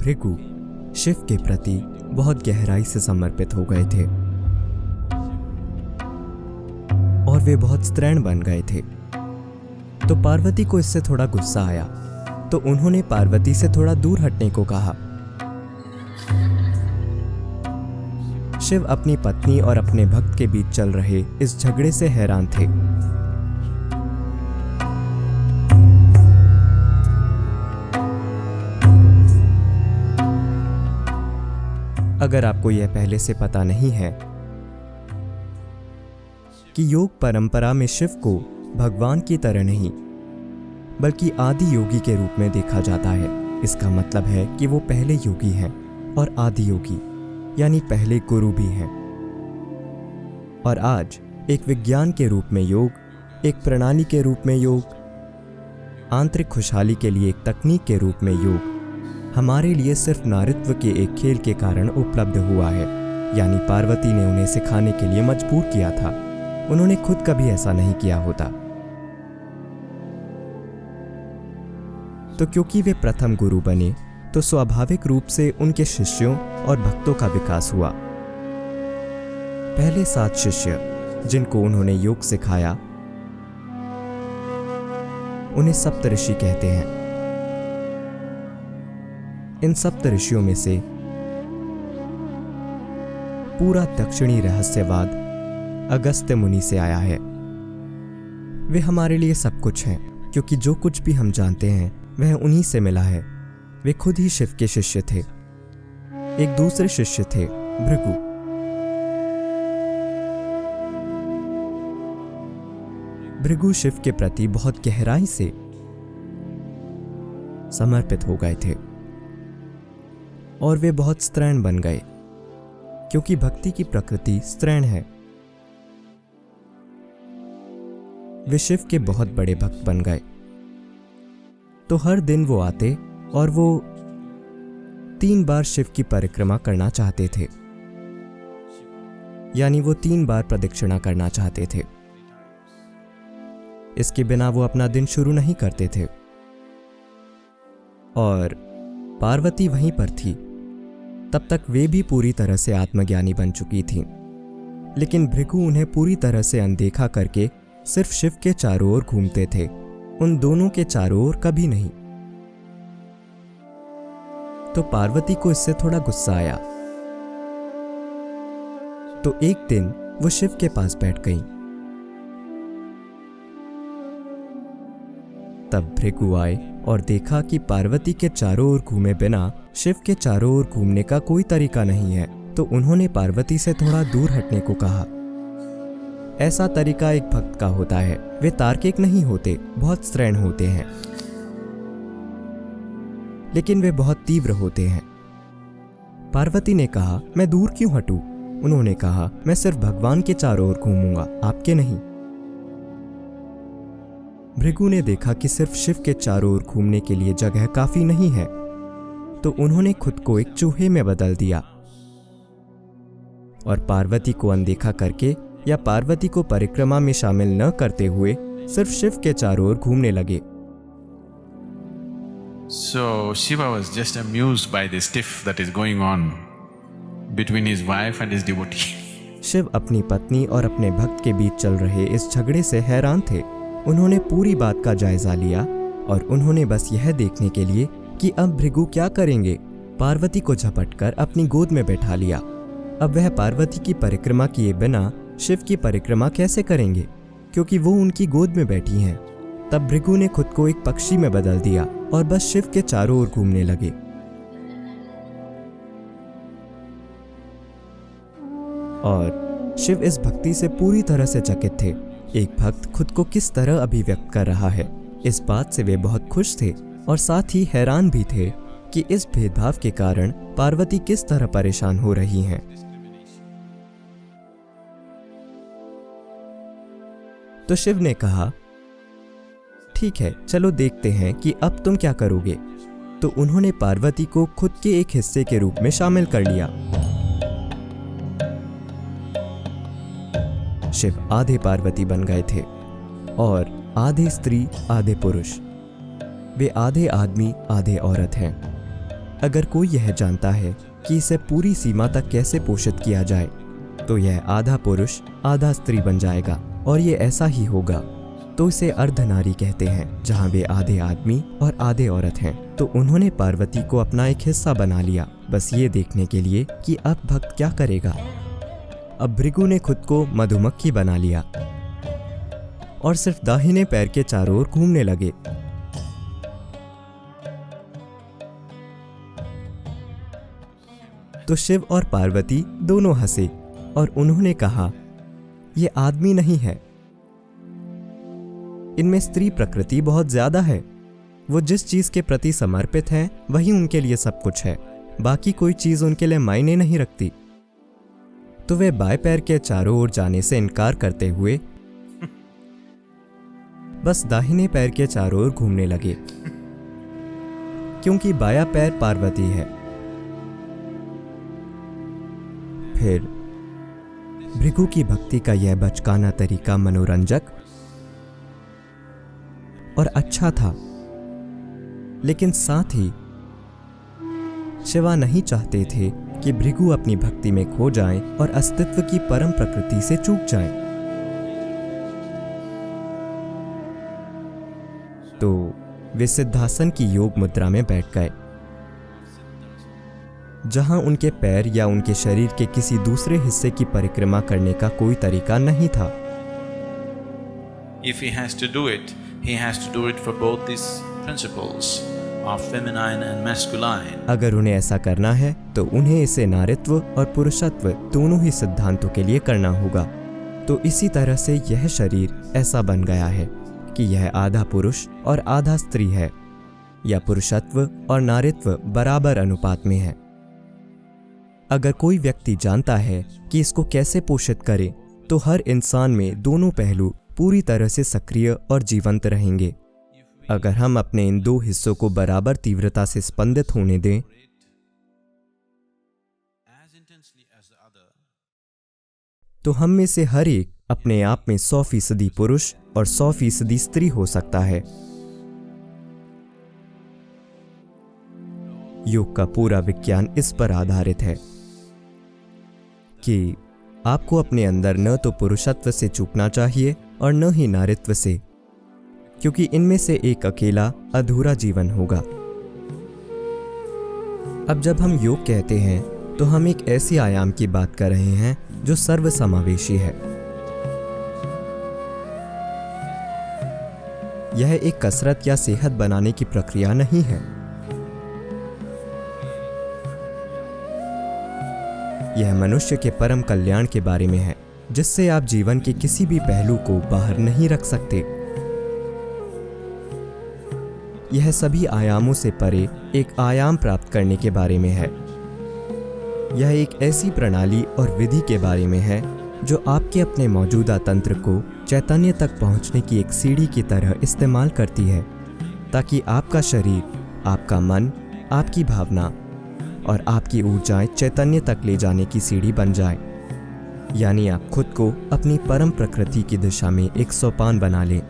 भृगु शिव के प्रति बहुत गहराई से समर्पित हो गए थे और वे बहुत स्त्रैण बन गए थे। तो पार्वती को इससे थोड़ा गुस्सा आया, तो उन्होंने पार्वती से थोड़ा दूर हटने को कहा। शिव अपनी पत्नी और अपने भक्त के बीच चल रहे इस झगड़े से हैरान थे। अगर आपको यह पहले से पता नहीं है कि योग परंपरा में शिव को भगवान की तरह नहीं बल्कि आदि योगी के रूप में देखा जाता है, इसका मतलब है कि वो पहले योगी हैं और आदि योगी यानी पहले गुरु भी हैं। और आज एक विज्ञान के रूप में योग, एक प्रणाली के रूप में योग, आंतरिक खुशहाली के लिए एक तकनीक के रूप में योग हमारे लिए सिर्फ नारीत्व के एक खेल के कारण उपलब्ध हुआ है। यानी पार्वती ने उन्हें सिखाने के लिए मजबूर किया था, उन्होंने खुद कभी ऐसा नहीं किया होता। तो क्योंकि वे प्रथम गुरु बने तो स्वाभाविक रूप से उनके शिष्यों और भक्तों का विकास हुआ। पहले 7 शिष्य जिनको उन्होंने योग सिखाया उन्हें सप्तऋषि कहते हैं। इन सप्तऋषियों में से पूरा दक्षिणी रहस्यवाद अगस्त्य मुनि से आया है। वे हमारे लिए सब कुछ हैं, क्योंकि जो कुछ भी हम जानते हैं वह उन्हीं से मिला है। वे खुद ही शिव के शिष्य थे। एक दूसरे शिष्य थे भृगु। भृगु शिव के प्रति बहुत गहराई से समर्पित हो गए थे और वे बहुत स्त्रैण बन गए, क्योंकि भक्ति की प्रकृति स्त्रैण है। वे शिव के बहुत बड़े भक्त बन गए। तो हर दिन वो आते और वो 3 बार शिव की परिक्रमा करना चाहते थे, यानी वो 3 बार प्रदक्षिणा करना चाहते थे। इसके बिना वो अपना दिन शुरू नहीं करते थे। और पार्वती वहीं पर थी। तब तक वे भी पूरी तरह से आत्मज्ञानी बन चुकी थीं। लेकिन भृगु उन्हें पूरी तरह से अनदेखा करके सिर्फ शिव के चारों ओर घूमते थे, उन दोनों के चारों ओर कभी नहीं। तो पार्वती को इससे थोड़ा गुस्सा आया। तो एक दिन वो शिव के पास बैठ गईं। तब भृगु आए और देखा कि पार्वती के चारों ओर घूमे बिना शिव के चारों ओर घूमने का कोई तरीका नहीं है। तो उन्होंने पार्वती से थोड़ा दूर हटने को कहा। ऐसा तरीका एक भक्त का होता है। वे तार्किक नहीं होते, बहुत स्त्रैण होते हैं, लेकिन वे बहुत तीव्र होते हैं। पार्वती ने कहा, मैं दूर क्यों हटूं? उन्होंने कहा, मैं सिर्फ भगवान के चारों ओर घूमूंगा, आपके नहीं। भृगु ने देखा कि सिर्फ शिव के चारों ओर घूमने के लिए जगह काफी नहीं है, तो उन्होंने खुद को एक चूहे में बदल दिया और पार्वती को अनदेखा करके या पार्वती को परिक्रमा में शामिल न करते हुए सिर्फ शिव के चारों ओर घूमने लगे। So Shiva was just amused by this tiff that is going on between his wife and his devotee. Shiv अपनी पत्नी और अपने भक्त के बीच चल रहे इस झगड़े से हैरान थे। उन्होंने पूरी बात का जायजा लिया और उन्होंने बस यह देखने के लिए कि अब भृगु क्या करेंगे, पार्वती को झपटकर अपनी गोद में बैठा लिया। अब वह पार्वती की परिक्रमा किए बिना शिव की परिक्रमा कैसे करेंगे, क्योंकि वो उनकी गोद में बैठी हैं। तब भृगु ने खुद को एक पक्षी में बदल दिया और बस शिव के चारों ओर घूमने लगे। और शिव इस भक्ति से पूरी तरह से चकित थे। एक भक्त खुद को किस तरह अभिव्यक्त कर रहा है, इस बात से वे बहुत खुश थे और साथ ही हैरान भी थे कि इस भेदभाव के कारण पार्वती किस तरह परेशान हो रही हैं। तो शिव ने कहा, ठीक है, चलो देखते हैं कि अब तुम क्या करोगे। तो उन्होंने पार्वती को खुद के एक हिस्से के रूप में शामिल कर लिया। शिव आधे पार्वती बन गए थे और आधे स्त्री आधे पुरुष। वे आधे आदमी आधे औरत हैं। अगर कोई यह जानता है कि इसे पूरी सीमा तक कैसे पोषित किया जाए, तो यह आधा पुरुष आधा स्त्री बन जाएगा, और ये ऐसा ही होगा। तो इसे अर्धनारी कहते हैं, जहाँ वे आधे आदमी और आधे औरत हैं। तो उन्होंने पार्वती को अपना एक हिस्सा बना लिया, बस ये देखने के लिए कि अब भक्त क्या करेगा। अब भृगु ने खुद को मधुमक्खी बना लिया और सिर्फ दाहिने पैर के चारों ओर घूमने लगे। तो शिव और पार्वती दोनों हंसे और उन्होंने कहा, ये आदमी नहीं है, इनमें स्त्री प्रकृति बहुत ज्यादा है। वो जिस चीज के प्रति समर्पित हैं, वही उनके लिए सब कुछ है, बाकी कोई चीज उनके लिए मायने नहीं रखती। तो वे बाएं पैर के चारों ओर जाने से इनकार करते हुए बस दाहिने पैर के चारों ओर घूमने लगे, क्योंकि बायां पैर पार्वती है। फिर भृगु की भक्ति का यह बचकाना तरीका मनोरंजक और अच्छा था, लेकिन साथ ही शिवा नहीं चाहते थे कि भृगु अपनी भक्ति में खो जाएं और अस्तित्व की परम प्रकृति से चूक जाएं। तो वे सिद्धासन की योग मुद्रा में बैठ गए, जहां उनके पैर या उनके शरीर के किसी दूसरे हिस्से की परिक्रमा करने का कोई तरीका नहीं था। If he has to do it, he has to do it for both these principles of feminine and masculine. अगर उन्हें ऐसा करना है तो उन्हें इसे नारित्व और पुरुषत्व दोनों ही सिद्धांतों के लिए करना होगा। तो इसी तरह से यह शरीर ऐसा बन गया है कि यह आधा पुरुष और आधा स्त्री है, या पुरुषत्व और नारित्व बराबर अनुपात में है। अगर कोई व्यक्ति जानता है कि इसको कैसे पोषित करे, तो हर इंसान में दोनों पहलू पूरी तरह से सक्रिय और जीवंत रहेंगे। अगर हम अपने इन दो हिस्सों को बराबर तीव्रता से स्पंदित होने दें, तो हम में से हर एक अपने आप में 100% पुरुष और 100% स्त्री हो सकता है। योग का पूरा विज्ञान इस पर आधारित है कि आपको अपने अंदर न तो पुरुषत्व से चूकना चाहिए और न ही नारित्व से, क्योंकि इनमें से एक अकेला अधूरा जीवन होगा। अब जब हम योग कहते हैं तो हम एक ऐसे आयाम की बात कर रहे हैं जो सर्वसमावेशी है। यह एक कसरत या सेहत बनाने की प्रक्रिया नहीं है। यह मनुष्य के परम कल्याण के बारे में है, जिससे आप जीवन के किसी भी पहलू को बाहर नहीं रख सकते। यह सभी आयामों से परे एक आयाम प्राप्त करने के बारे में है। यह एक ऐसी प्रणाली और विधि के बारे में है जो आपके अपने मौजूदा तंत्र को चैतन्य तक पहुंचने की एक सीढ़ी की तरह इस्तेमाल करती है, ताकि आपका शरीर, आपका मन, आपकी भावना और आपकी ऊर्जाएं चैतन्य तक ले जाने की सीढ़ी बन जाए। यानी आप खुद को अपनी परम प्रकृति की दिशा में एक सोपान बना लें।